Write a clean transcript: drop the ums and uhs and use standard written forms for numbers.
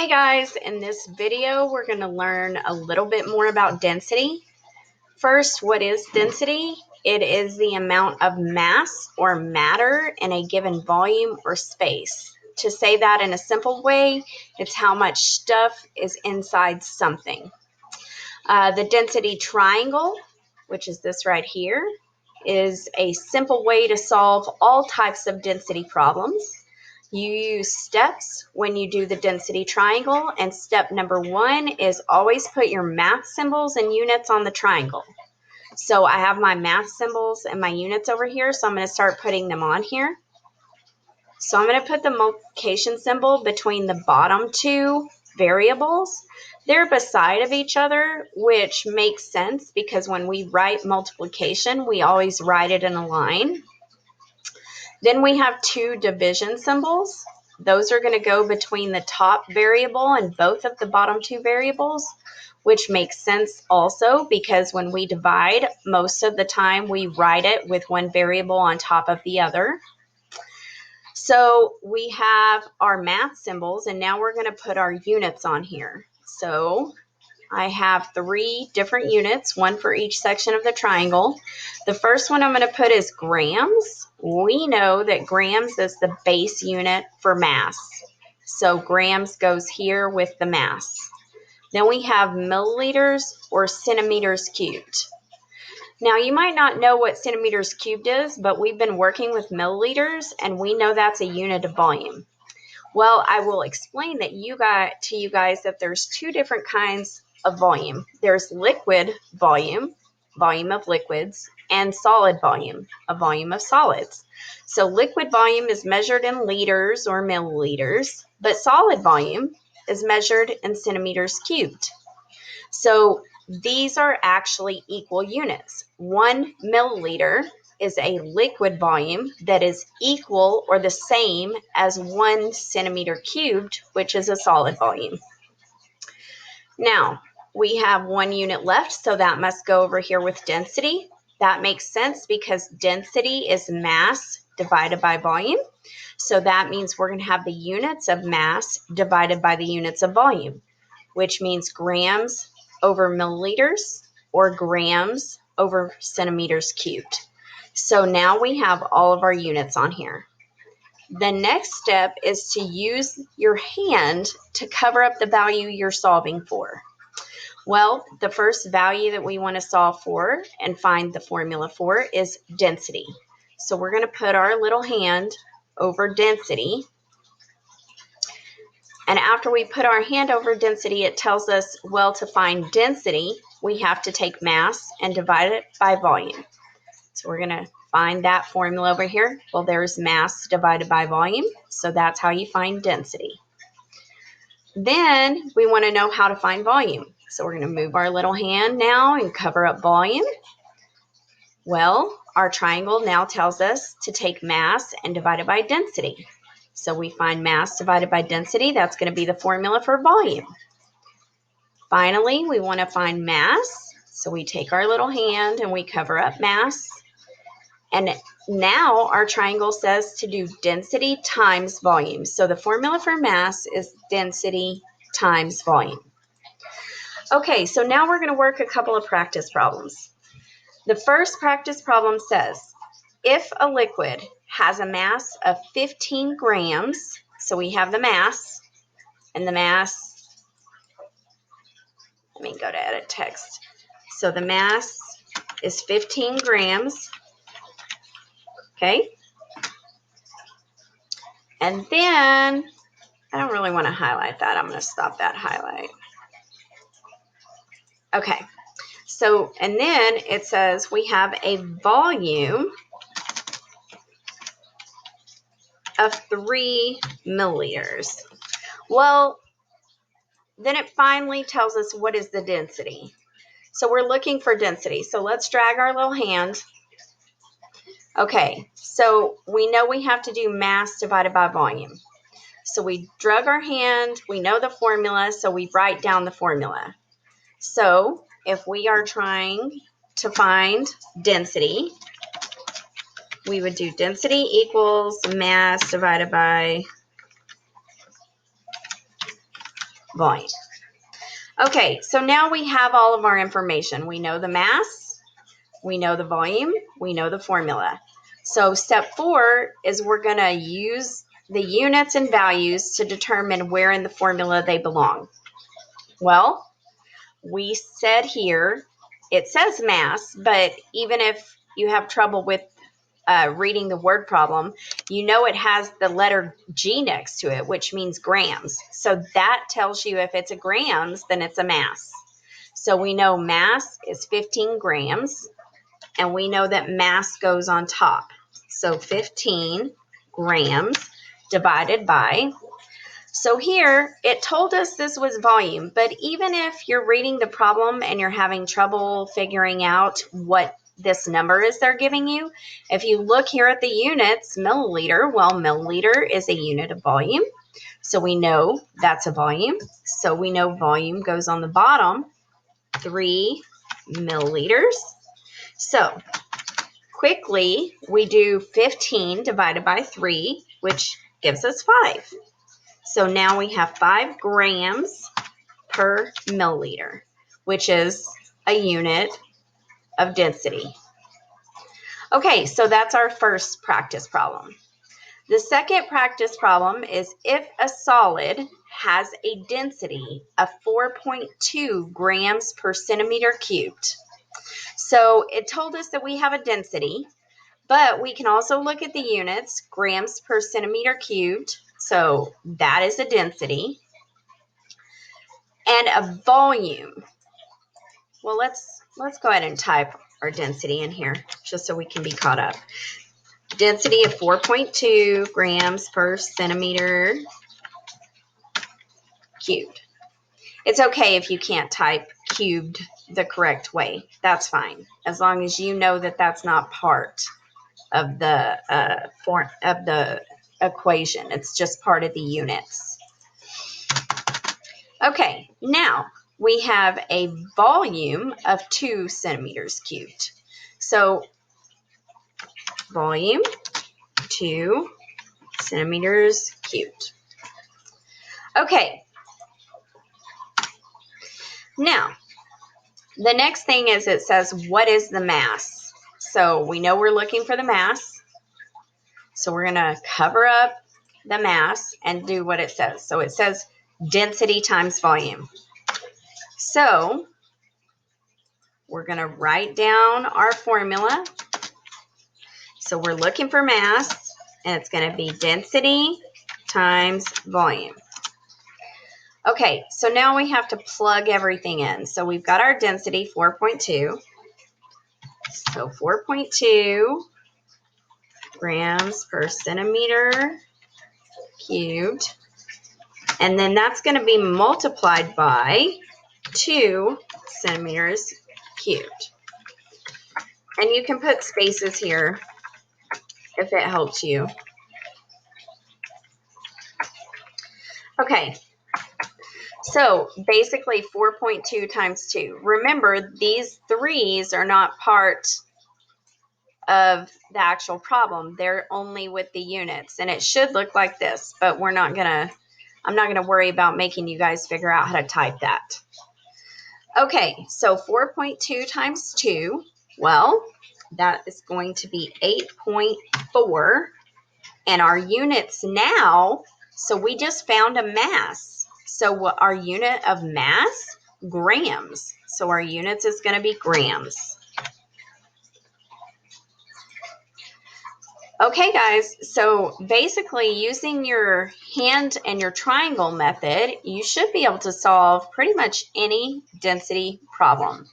Hey guys, in this video we're going to learn a little bit more about density. First, what is density? It is the amount of mass or matter in a given volume or space. To say that in a simple way, it's how much stuff is inside something. The density triangle, which is this right here, is a simple way to solve all types of density problems. You use steps when you do the density triangle, and step number 1 is always put your math symbols and units on the triangle. So I have my math symbols and my units over here, so I'm going to start putting them on here. So I'm going to put the multiplication symbol between the bottom two variables. They're beside of each other, which makes sense because when we write multiplication, we always write it in a line. Then we have two division symbols. Those are going to go between the top variable and both of the bottom two variables, which makes sense also because when we divide, most of the time we write it with one variable on top of the other. So we have our math symbols, and now we're going to put our units on here. So I have 3 different units, one for each section of the triangle. The first one I'm going to put is grams. We know that grams is the base unit for mass. So grams goes here with the mass. Then we have milliliters or centimeters cubed. Now you might not know what centimeters cubed is, but we've been working with milliliters and we know that's a unit of volume. Well, I will explain that to you guys that there's 2 different kinds of volume. There's liquid volume, volume of liquids, and solid volume, a volume of solids. So liquid volume is measured in liters or milliliters, but solid volume is measured in centimeters cubed. So these are actually equal units. 1 milliliter is a liquid volume that is equal or the same as 1 centimeter cubed, which is a solid volume. Now, we have 1 unit left, so that must go over here with density. That makes sense because density is mass divided by volume. So that means we're going to have the units of mass divided by the units of volume, which means grams over milliliters or grams over centimeters cubed. So now we have all of our units on here. The next step is to use your hand to cover up the value you're solving for. Well, the first value that we want to solve for and find the formula for is density. So we're going to put our little hand over density. And after we put our hand over density, it tells us, well, to find density, we have to take mass and divide it by volume. So we're going to find that formula over here. Well, there's mass divided by volume, so that's how you find density. Then we want to know how to find volume. So we're going to move our little hand now and cover up volume. Well, our triangle now tells us to take mass and divide it by density. So we find mass divided by density. That's going to be the formula for volume. Finally, we want to find mass. So we take our little hand and we cover up mass. And now our triangle says to do density times volume. So the formula for mass is density times volume. Okay, so now we're going to work a couple of practice problems. The first practice problem says, if a liquid has a mass of 15 grams, so we have the mass, and the mass, let me go to edit text. So the mass is 15 grams, okay? And then, I don't really want to highlight that. I'm going to stop that highlight. Okay, so, and then it says we have a volume of 3 milliliters. Well, then it finally tells us what is the density. So we're looking for density. So let's drag our little hand. Okay, so we know we have to do mass divided by volume. So we drug our hand, we know the formula, so we write down the formula. So if we are trying to find density, we would do density equals mass divided by volume. Okay, so now we have all of our information. We know the mass, we know the volume, we know the formula. So step 4 is we're going to use the units and values to determine where in the formula they belong. Well, we said here, it says mass, but even if you have trouble with reading the word problem, you know it has the letter G next to it, which means grams. So that tells you if it's a grams, then it's a mass. So we know mass is 15 grams, and we know that mass goes on top. So 15 grams divided by, so here it told us this was volume, but even if you're reading the problem and you're having trouble figuring out what this number is they're giving you, if you look here at the units, milliliter, well, milliliter is a unit of volume. So we know that's a volume. So we know volume goes on the bottom, 3 milliliters. So quickly, we do 15 divided by 3, which gives us 5. So now we have 5 grams per milliliter, which is a unit of density. Okay, so that's our first practice problem. The second practice problem is if a solid has a density of 4.2 grams per centimeter cubed. So it told us that we have a density, but we can also look at the units, grams per centimeter cubed. So that is a density. And a volume. Well, let's go ahead and type our density in here just so we can be caught up. Density of 4.2 grams per centimeter cubed. It's okay if you can't type cubed the correct way. That's fine, as long as you know that that's not part of the equation. It's just part of the units. Okay, now we have a volume of 2 centimeters cubed. So volume, 2 centimeters cubed. Okay, now the next thing is it says, what is the mass? So we know we're looking for the mass. So we're going to cover up the mass and do what it says. So it says density times volume. So we're going to write down our formula. So we're looking for mass, and it's going to be density times volume. Okay, so now we have to plug everything in. So we've got our density, 4.2. So 4.2 grams per centimeter cubed. And then that's going to be multiplied by 2 centimeters cubed. And you can put spaces here if it helps you. Okay, so basically 4.2 times 2. Remember, these 3's are not part of the actual problem. They're only with the units. And it should look like this, but I'm not gonna worry about making you guys figure out how to type that. Okay, so 4.2 times 2, well, that is going to be 8.4. And our units now, so we just found a mass. So our unit of mass, grams. So our units is going to be grams. Okay, guys, so basically using your hand and your triangle method, you should be able to solve pretty much any density problem.